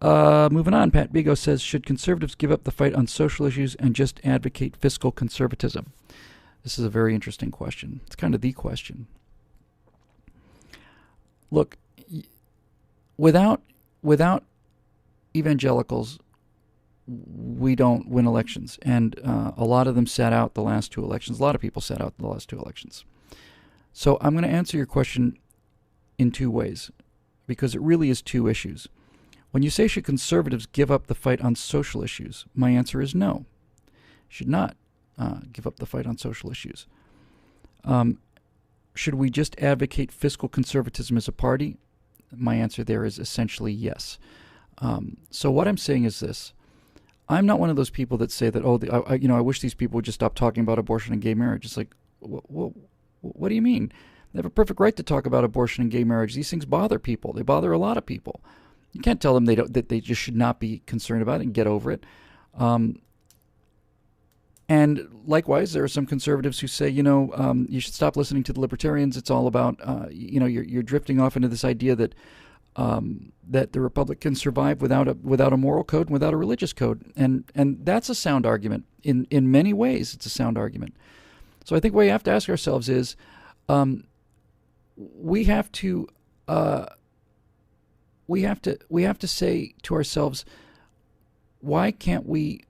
Moving on, Pat Bigo says, should conservatives give up the fight on social issues and just advocate fiscal conservatism? This is a very interesting question. It's kind of the question. Look, without evangelicals, we don't win elections. And a lot of them sat out the last two elections. A lot of people sat out the last two elections. So I'm going to answer your question in two ways, because it really is two issues. When you say should conservatives give up the fight on social issues, my answer is no. Should not give up the fight on social issues. Should we just advocate fiscal conservatism as a party? My answer there is essentially yes. So what I'm saying is this. I'm not one of those people that say that, I wish these people would just stop talking about abortion and gay marriage. It's like, what do you mean? They have a perfect right to talk about abortion and gay marriage. These things bother people. They bother a lot of people. You can't tell them that they just should not be concerned about it and get over it. And likewise, there are some conservatives who say, you should stop listening to the libertarians. It's all about, you're drifting off into this idea that that the republic can survive without a moral code and without a religious code. And that's a sound argument. In many ways, it's a sound argument. So I think what we have to ask ourselves is, we have to say to ourselves, why can't we?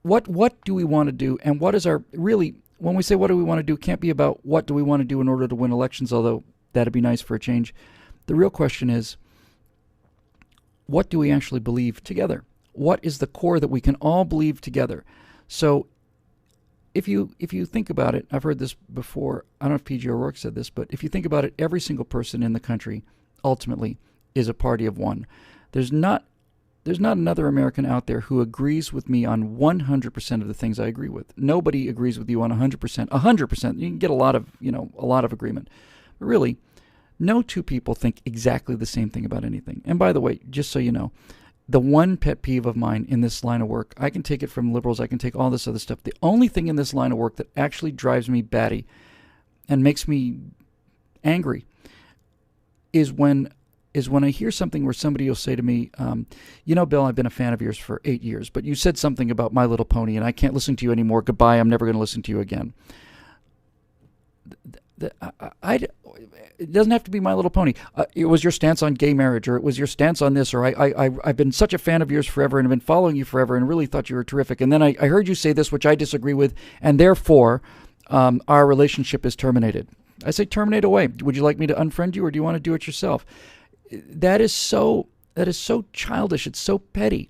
What do we want to do? And what is our really? When we say what do we want to do, it can't be about what do we want to do in order to win elections. Although that'd be nice for a change. The real question is, what do we actually believe together? What is the core that we can all believe together? So if you think about it, I've heard this before. I don't know if P.G. O'Rourke said this, but if you think about it, every single person in the country ultimately is a party of one. There's not another American out there who agrees with me on 100% of the things I agree with. Nobody agrees with you on 100%. 100%. You can get a lot of agreement. But really, no two people think exactly the same thing about anything. And by the way, just so you know, the one pet peeve of mine in this line of work, I can take it from liberals, I can take all this other stuff. The only thing in this line of work that actually drives me batty and makes me angry is when I hear something where somebody will say to me, Bill, I've been a fan of yours for 8 years, but you said something about My Little Pony and I can't listen to you anymore. Goodbye, I'm never going to listen to you again. It doesn't have to be My Little Pony. It was your stance on gay marriage, or it was your stance on this, or I've been such a fan of yours forever and have been following you forever and really thought you were terrific. And then I heard you say this, which I disagree with, and therefore our relationship is terminated. I say terminate away. Would you like me to unfriend you, or do you want to do it yourself? That is so childish. It's so petty,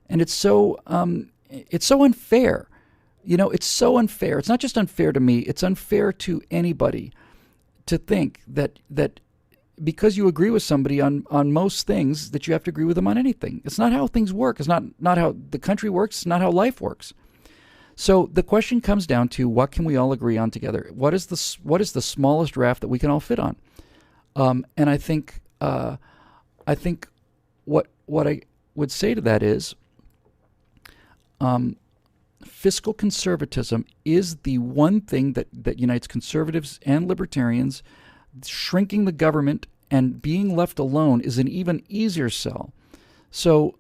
and it's so unfair. It's so unfair. It's not just unfair to me. It's unfair to anybody to think that because you agree with somebody on most things that you have to agree with them on anything. It's not how things work. It's not how the country works. It's not how life works. So the question comes down to, what can we all agree on together? What is the smallest raft that we can all fit on? And I think what I would say to that is, fiscal conservatism is the one thing that unites conservatives and libertarians. Shrinking the government and being left alone is an even easier sell. So,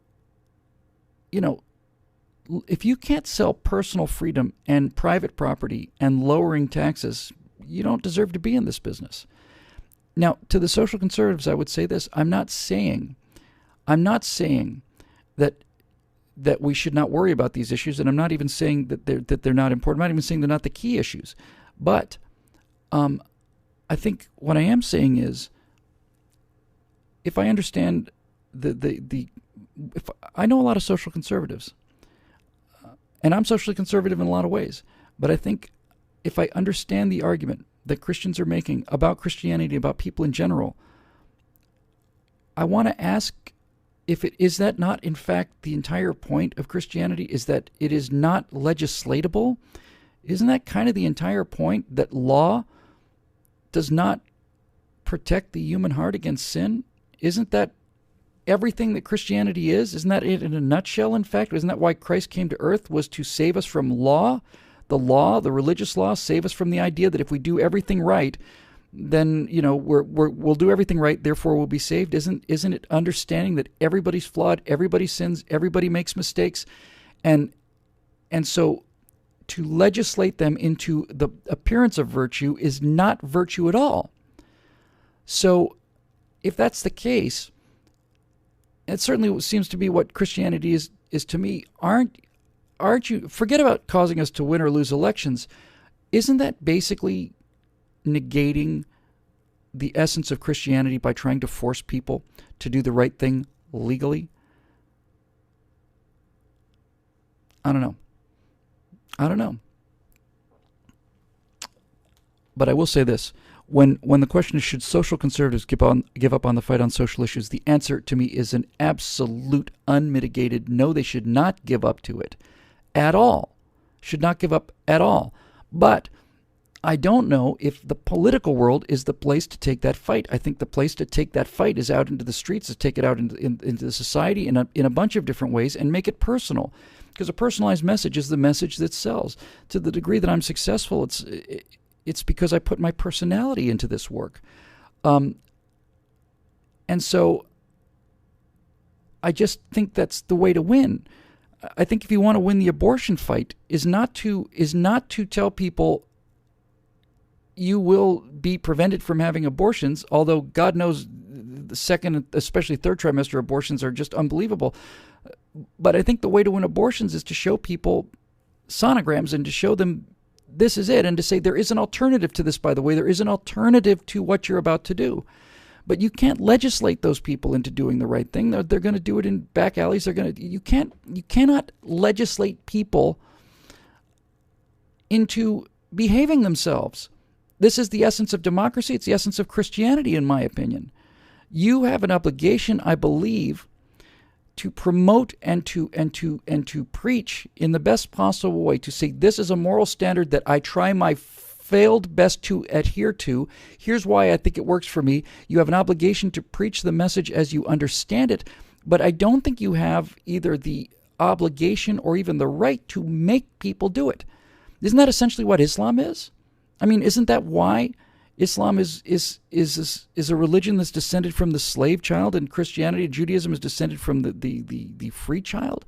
if you can't sell personal freedom and private property and lowering taxes, you don't deserve to be in this business. Now, to the social conservatives, I would say this. I'm not saying that we should not worry about these issues, and I'm not even saying that they're not important. I'm not even saying they're not the key issues. But I think what I am saying is, if I understand if I know a lot of social conservatives, and I'm socially conservative in a lot of ways, but I think if I understand the argument that Christians are making about Christianity, about people in general, I want to ask, is that not in fact the entire point of Christianity, is that it is not legislatable? Isn't that kind of the entire point, that law does not protect the human heart against sin? Isn't that everything that Christianity is? Isn't that it in a nutshell, in fact? Isn't that why Christ came to earth, was to save us from law? The religious law, save us from the idea that if we do everything right, then we'll do everything right, therefore we'll be saved. Isn't it understanding that everybody's flawed, everybody sins, everybody makes mistakes, and so to legislate them into the appearance of virtue is not virtue at all. So if that's the case, it certainly seems to be what Christianity is to me. Aren't you, forget about causing us to win or lose elections, isn't that basically negating the essence of Christianity by trying to force people to do the right thing legally? I don't know. But I will say this. When the question is, should social conservatives give up on the fight on social issues, the answer to me is an absolute, unmitigated no. They should not give up to it at all. Should not give up at all. But I don't know if the political world is the place to take that fight. I think the place to take that fight is out into the streets, to take it out into the society in a bunch of different ways and make it personal. Because a personalized message is the message that sells. To the degree that I'm successful, it's because I put my personality into this work. And so I just think that's the way to win. I think if you want to win the abortion fight is not to tell people you will be prevented from having abortions, although God knows the second, especially third trimester abortions are just unbelievable. But I think the way to win abortions is to show people sonograms and to show them this is it, and to say there is an alternative to this, by the way. There is an alternative to what you're about to do. But you can't legislate those people into doing the right thing. They're going to do it in back alleys. You cannot legislate people into behaving themselves. This is the essence of democracy. It's the essence of Christianity, in my opinion. You have an obligation, I believe, to promote and to preach in the best possible way, to say this is a moral standard that I try my failed best to adhere to. Here's why I think it works for me. You have an obligation to preach the message as you understand it, but I don't think you have either the obligation or even the right to make people do it. Isn't that essentially what Islam is? I mean, isn't that why Islam is a religion that's descended from the slave child, and Christianity and Judaism is descended from the free child?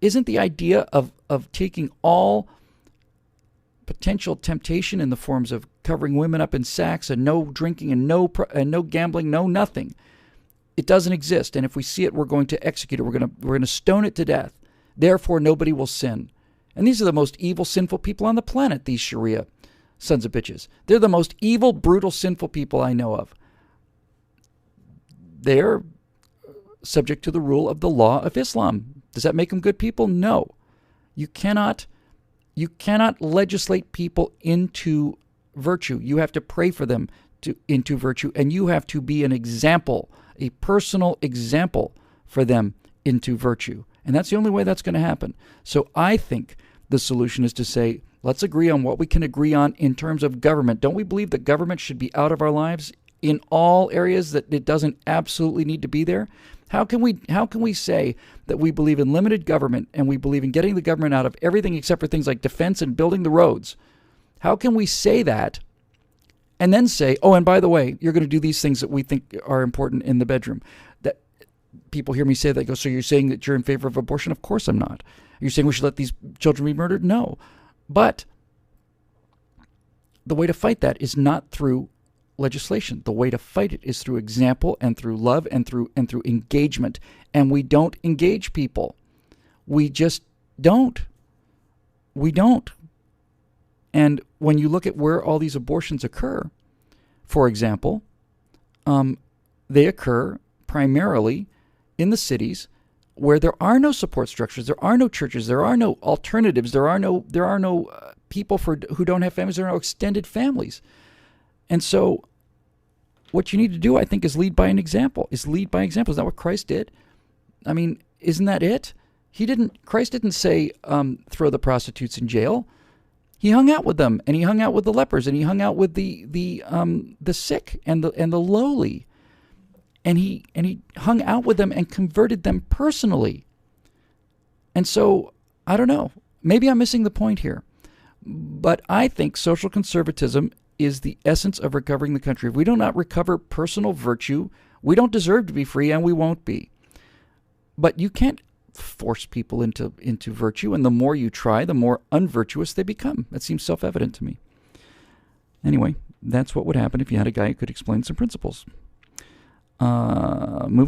Isn't the idea of taking all potential temptation in the forms of covering women up in sacks and no drinking and no gambling, no nothing? It doesn't exist, and if we see it, we're going to execute it. We're going to stone it to death. Therefore, nobody will sin. And these are the most evil, sinful people on the planet, these Sharia sons of bitches. They're the most evil, brutal, sinful people I know of. They're subject to the rule of the law of Islam. Does that make them good people? No. You cannot legislate people into virtue. You have to pray for them into virtue, and you have to be an example, a personal example for them into virtue. And that's the only way that's going to happen. So I think the solution is to say, let's agree on what we can agree on in terms of government. Don't we believe that government should be out of our lives in all areas, that it doesn't absolutely need to be there? How can we say that we believe in limited government and we believe in getting the government out of everything except for things like defense and building the roads? How can we say that and then say, oh, and by the way, you're going to do these things that we think are important in the bedroom? That people hear me say that, go, so you're saying that you're in favor of abortion? Of course I'm not. You're saying we should let these children be murdered? No. But the way to fight that is not through legislation. The way to fight it is through example and through love and through engagement. And we don't engage people. We just don't. We don't. And when you look at where all these abortions occur, for example, they occur primarily in the cities where there are no support structures, there are no churches, there are no alternatives, there are no people who don't have families, there are no extended families. And so what you need to do, I think, is lead by an example. Is that what Christ did? I mean, isn't that it? Christ didn't say, throw the prostitutes in jail. He hung out with them, and he hung out with the lepers, and he hung out with the sick and the lowly. And he hung out with them and converted them personally. And so, I don't know. Maybe I'm missing the point here. But I think social conservatism is the essence of recovering the country. If we do not recover personal virtue, we don't deserve to be free, and we won't be. But you can't force people into virtue, and the more you try, the more unvirtuous they become. That seems self-evident to me. Anyway, that's what would happen if you had a guy who could explain some principles. Moving